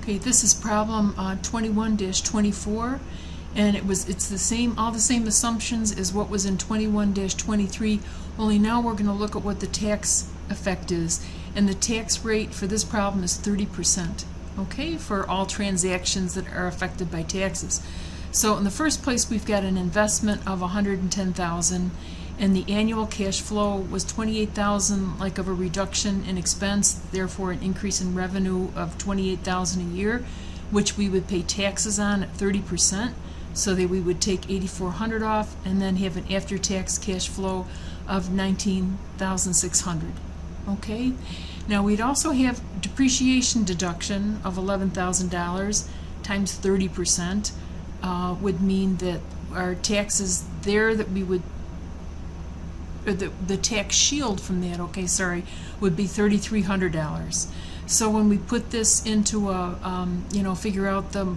Okay, this is problem 21-24, and it's the same, all the same assumptions as what was in 21-23, only now we're going to look at what the tax effect is, and the tax rate for this problem is 30%, okay, for all transactions that are affected by taxes. So in the first place, we've got an investment of $110,000, and the annual cash flow was $28,000, like of a reduction in expense, therefore an increase in revenue of $28,000 a year, which we would pay taxes on at 30%, so that we would take $8,400 off and then have an after-tax cash flow of $19,600. Okay, now we'd also have depreciation deduction of $11,000 times 30%, would mean that our taxes there that we would, or the tax shield from that, okay, sorry, would be $3,300. So when we put this into a, figure out the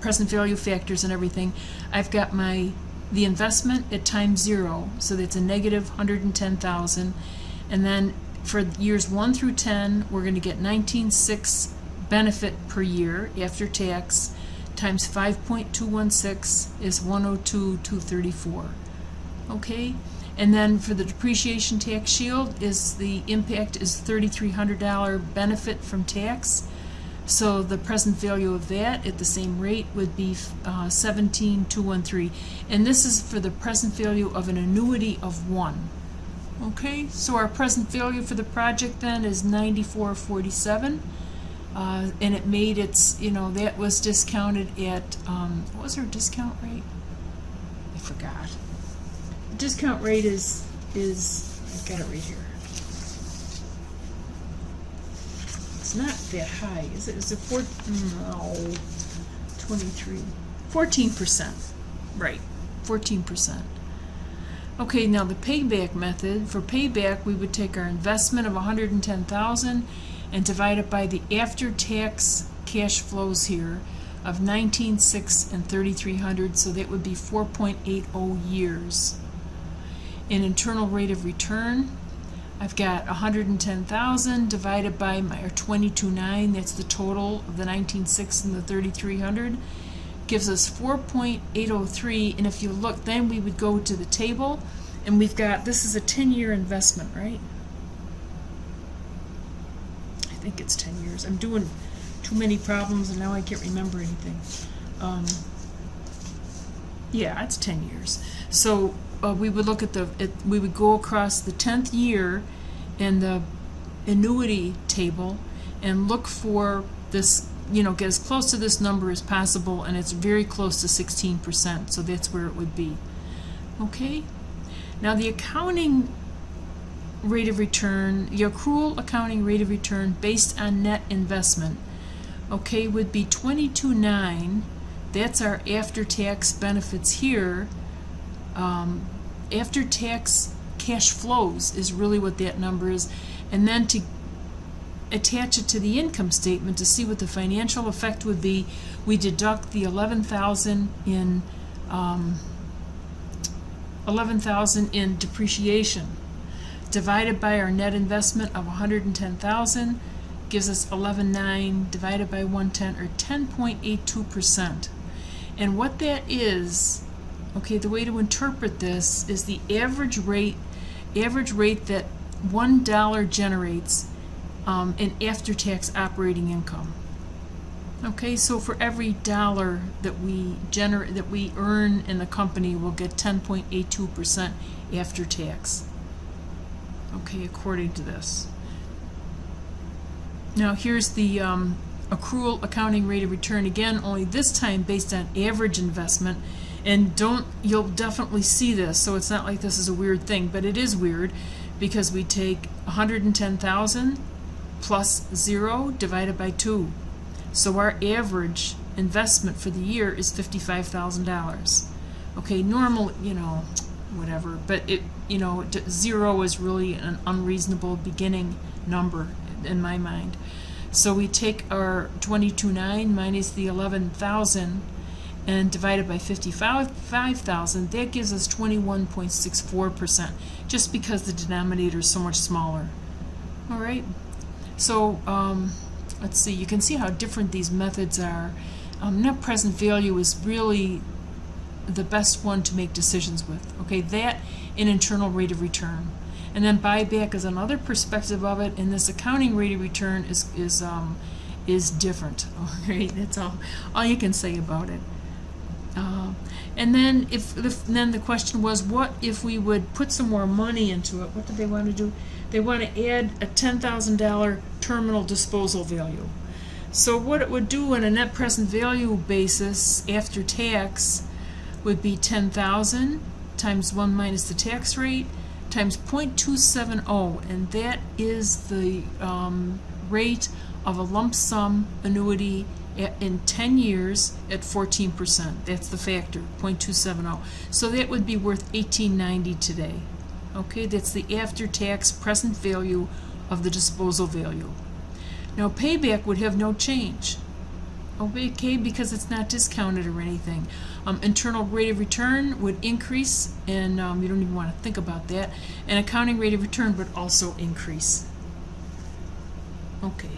present value factors and everything, I've got the investment at times 0, so that's a negative $110,000, and then for years 1 through 10, we're going to get $19,600 benefit per year after tax, times 5.216 is $102,234. Okay, and then for the depreciation tax shield, the impact is $3,300 benefit from tax. So the present value of that at the same rate would be $17,213, and this is for the present value of an annuity of 1. Okay, so our present value for the project then is $94.47, and it made its, that was discounted at what was our discount rate? I forgot. The discount rate is I've got it right here. It's not that high, is it? Is it 14%, right, 14%. Okay, now the payback method. For payback, we would take our investment of $110,000 and divide it by the after-tax cash flows here of $19,600 and $3,300, so that would be 4.80 years. In internal rate of return, I've got $110,000 divided by our 22.9, that's the total of the $19,600 and the $3,300, gives us 4.803, and if you look, then we would go to the table, and we've got, this is a 10-year investment, right? I think it's 10 years. I'm doing too many problems, and now I can't remember anything. Yeah, it's 10 years. So we would look at we would go across the 10th year in the annuity table and look for this, get as close to this number as possible, and it's very close to 16%, so that's where it would be. Okay? Now the accounting rate of return, the accrual accounting rate of return based on net investment, okay, would be 22.9. That's our after-tax benefits here. After-tax cash flows is really what that number is, and then to attach it to the income statement to see what the financial effect would be, we deduct the $11,000 in depreciation, divided by our net investment of $110,000, gives us $11,900 divided by 110, or 10.82%. And what that is, okay, the way to interpret this is the average rate that $1 generates in after-tax operating income. Okay, so for every dollar that we earn in the company, we'll get 10.82% after tax. Okay, according to this. Now here's the accrual accounting rate of return, again, only this time based on average investment. And you'll definitely see this, so it's not like this is a weird thing, but it is weird because we take $110,000 plus 0 divided by 2. So our average investment for the year is $55,000. Okay, normal, whatever, but 0 is really an unreasonable beginning number in my mind. So we take our 22.9 minus the 11,000 and divided by 55,000, that gives us 21.64%, just because the denominator is so much smaller. All right, so let's see, you can see how different these methods are. Net present value is really the best one to make decisions with. Okay, that and internal rate of return. And then buyback is another perspective of it, and this accounting rate of return is different. Okay, that's all you can say about it. And then then the question was, what if we would put some more money into it? What do they want to do? They want to add a $10,000 terminal disposal value. So what it would do on a net present value basis after tax would be 10,000 times 1 minus the tax rate times 0.270, and that is the rate of a lump sum annuity in 10 years at 14%. That's the factor, 0.270. So that would be worth $18.90 today. Okay, that's the after-tax present value of the disposal value. Now payback would have no change. Okay, because it's not discounted or anything. Internal rate of return would increase, and you don't even want to think about that. And accounting rate of return would also increase. Okay.